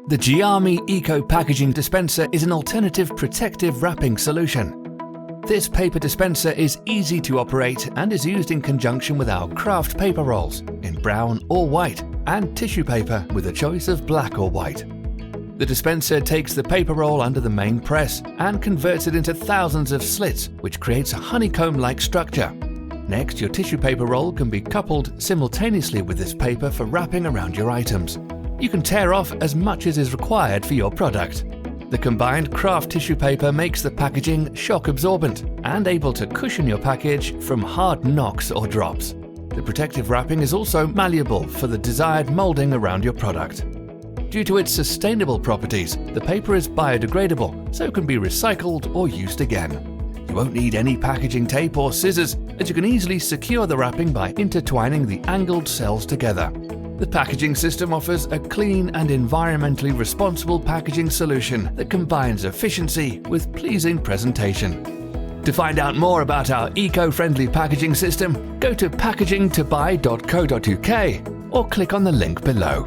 The Geami Eco Packaging Dispenser is an alternative protective wrapping solution. This paper dispenser is easy to operate and is used in conjunction with our craft paper rolls in brown or white and tissue paper with a choice of black or white. The dispenser takes the paper roll under the main press and converts it into thousands of slits, which creates a honeycomb-like structure. Next, your tissue paper roll can be coupled simultaneously with this paper for wrapping around your items. You can tear off as much as is required for your product. The combined craft tissue paper makes the packaging shock-absorbent and able to cushion your package from hard knocks or drops. The protective wrapping is also malleable for the desired molding around your product. Due to its sustainable properties, the paper is biodegradable, so it can be recycled or used again. You won't need any packaging tape or scissors, as you can easily secure the wrapping by intertwining the angled cells together. The packaging system offers a clean and environmentally responsible packaging solution that combines efficiency with pleasing presentation. To find out more about our eco-friendly packaging system, go to packagingtobuy.co.uk or click on the link below.